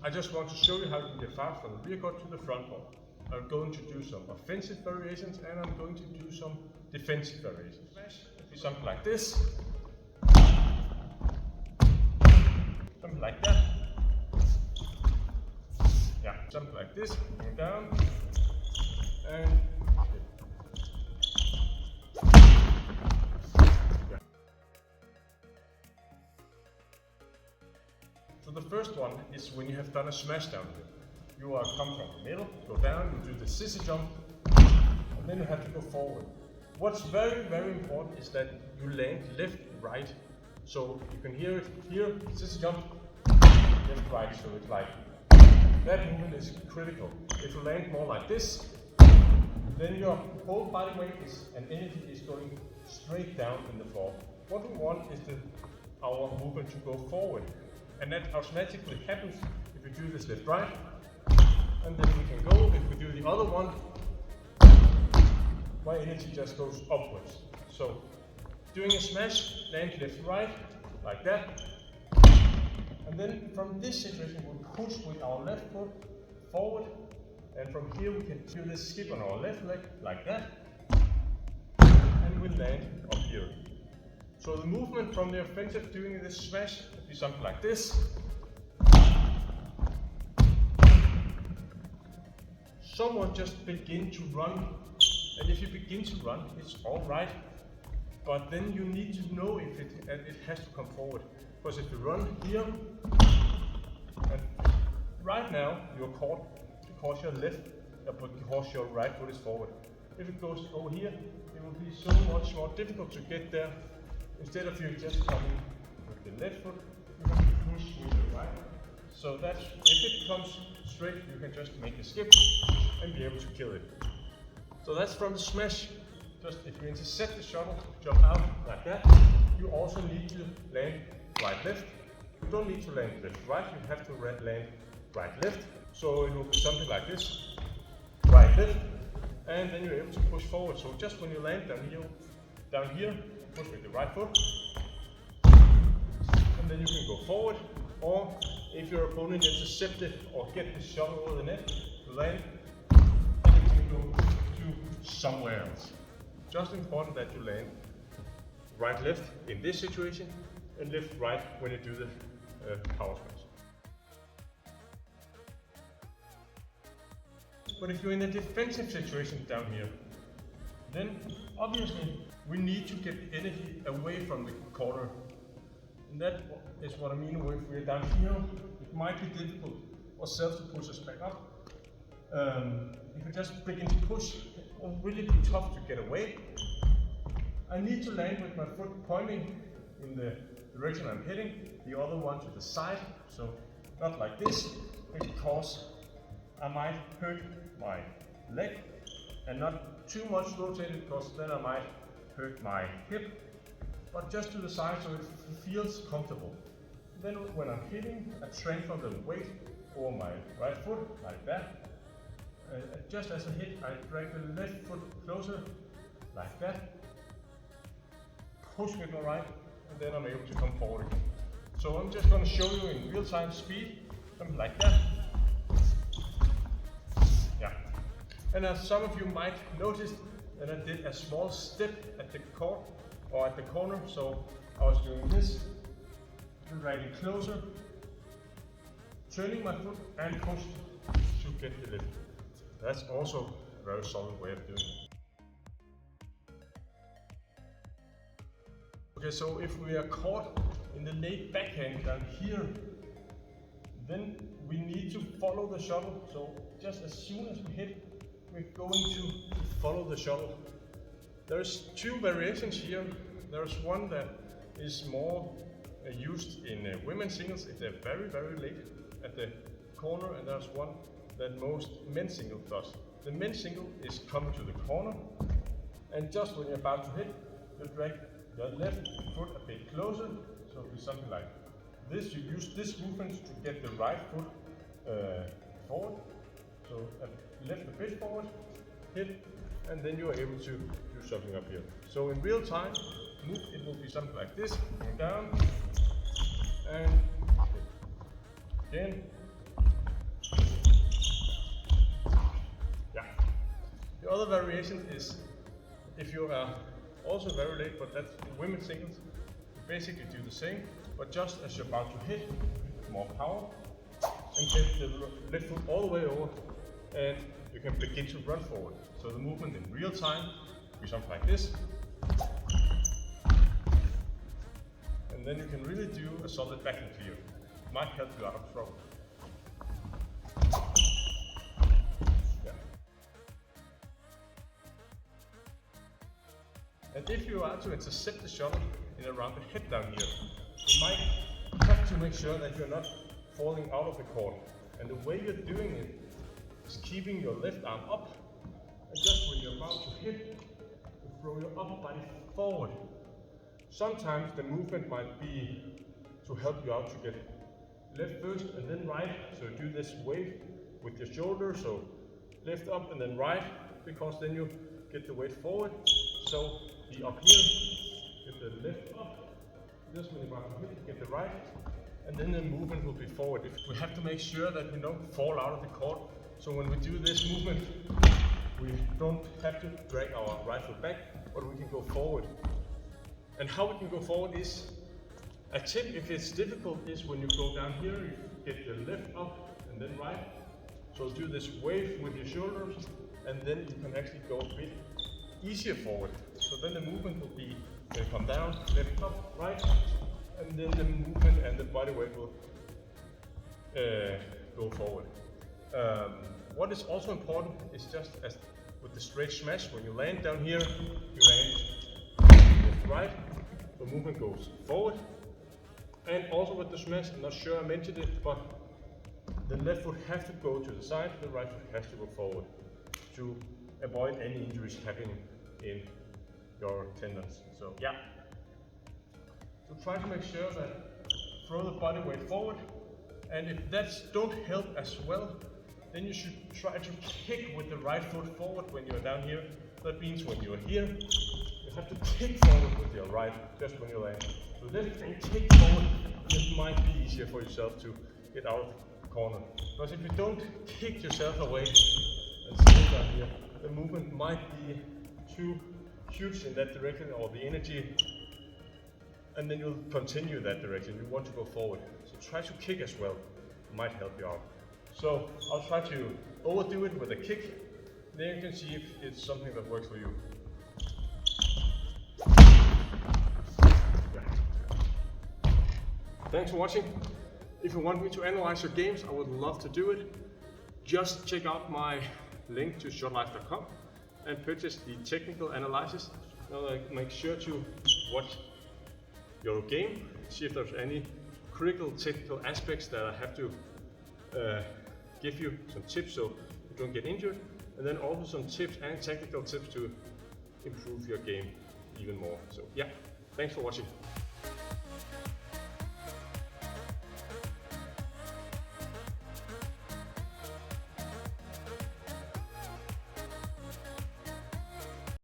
I just want to show you how you can get fast from the rear guard to the front guard. I'm going to do some offensive variations and I'm going to do some defensive variations. Something like this. Something like that. Yeah, something like this. Going down. And yeah. So the first one is when you have done a smash down here. You are come from the middle, go down, you do the sissy jump, and then you have to go forward. What's very, very important is that you land left, right. So you can hear it here, sissy jump, left, right. So it's like, that movement is critical. If you land more like this, then your whole body weight and energy is going straight down in the floor. What we want is our movement to go forward. And that automatically happens if you do this left, right. And then we can go, if we do the other one, my energy just goes upwards. So, doing a smash, land left, right, like that. And then from this situation, we'll push with our left foot forward. And from here, we can do this skip on our left leg, like that. And we land up here. So the movement from the offensive doing this smash would be something like this. Someone just begin to run, and if you begin to run, it's all right, but then you need to know if it has to come forward. Because if you run here, and right now you're caught because your left, because your right foot is forward. If it goes over here, it will be so much more difficult to get there. Instead of you just coming with the left foot, you have to push with the right. So that if it comes straight, you can just make a skip and be able to kill it. So that's from the smash. Just if you intercept the shuttle, jump out like that. You also need to land right left. You don't need to land left right, you have to land right left. So it will be something like this. Right left. And then you're able to push forward. So just when you land down here, push with the right foot. And then you can go forward. Or if your opponent intercepts it or get the shuttle over the net to land, then you can go to somewhere else. Just important that you land right left in this situation and left right when you do the power smash. But if you're in a defensive situation down here, then obviously we need to get the energy away from the corner. And that is what I mean if we're down here. It might be difficult ourselves to push us back up. If we just begin to push, it will really be tough to get away. I need to land with my foot pointing in the direction I'm heading, the other one to the side, so not like this, because I might hurt my leg, and not too much rotated, because then I might hurt my hip, but just to the side so it feels comfortable. Then when I'm hitting, I transfer the weight over my right foot, like that. Just as I hit, I drag the left foot closer, like that. Push with my right, and then I'm able to come forward again. So I'm just going to show you in real-time speed, something like that. Yeah. And as some of you might notice, that I did a small step at the court or at the corner. So I was doing this, dragging closer, turning my foot and push to get the lift. That's also a very solid way of doing it. Okay, so if we are caught in the late backhand down here, then we need to follow the shuttle. So just as soon as we hit, we're going to follow the shuttle. There's two variations here. There's one that is more used in women's singles if they're very, very late at the corner, and there's one that most men's single does. The men's single is coming to the corner, and just when you're about to hit, you drag your left foot a bit closer, so it'll be something like this. You use this movement to get the right foot forward. So left a bit forward, hit, and then you are able to do something up here. So in real time, move, it will be something like this, going down, and again, other variation is if you are also very late, but that's in women's singles. You basically do the same, but just as you're about to hit, more power, and get the left foot all the way over, and you can begin to run forward. So the movement in real time be something like this. And then you can really do a solid backhand clear. It might help you out of trouble. Yeah. And if you are to intercept the shuttle in around the head down here, you might have to make sure that you're not falling out of the court. And the way you're doing it is keeping your left arm up, and just when you're about to hit, you throw your upper body forward. Sometimes the movement might be to help you out to get left first and then right. So you do this wave with your shoulder, so left up and then right, because then you get the weight forward. So be up here, get the left up, just when you're about to hit, get the right, and then the movement will be forward. We have to make sure that we don't fall out of the court. So when we do this movement, we don't have to drag our right foot back, but we can go forward. And how we can go forward is, a tip if it's difficult is when you go down here, you get your left up and then right. So do this wave with your shoulders, and then you can actually go a bit easier forward. So then the movement will be, when you come down, left up, right, and then the movement and the body weight will go forward. What is also important is just as with the straight smash, when you land down here, you land left, right, the movement goes forward. And also with the smash, I'm not sure I mentioned it, but the left foot has to go to the side, the right foot has to go forward to avoid any injuries happening in your tendons. So yeah. So try to make sure that throw the body weight forward, and if that don't help as well, then you should try to kick with the right foot forward when you're down here. That means when you're here, you have to kick forward with your right, just when you land. So lift and kick forward, it might be easier for yourself to get out of the corner. Because if you don't kick yourself away and stay down here, the movement might be too huge in that direction, or the energy, and then you'll continue that direction. You want to go forward. So try to kick as well, it might help you out. So I'll try to overdo it with a kick, then you can see if it's something that works for you. Thanks for watching. If you want me to analyze your games, I would love to do it. Just check out my link to shotlife.com and purchase the technical analysis. Make sure to watch your game, see if there's any critical technical aspects that I have to give you some tips so you don't get injured, and then also some tips and technical tips to improve your game even more. So yeah, thanks for watching.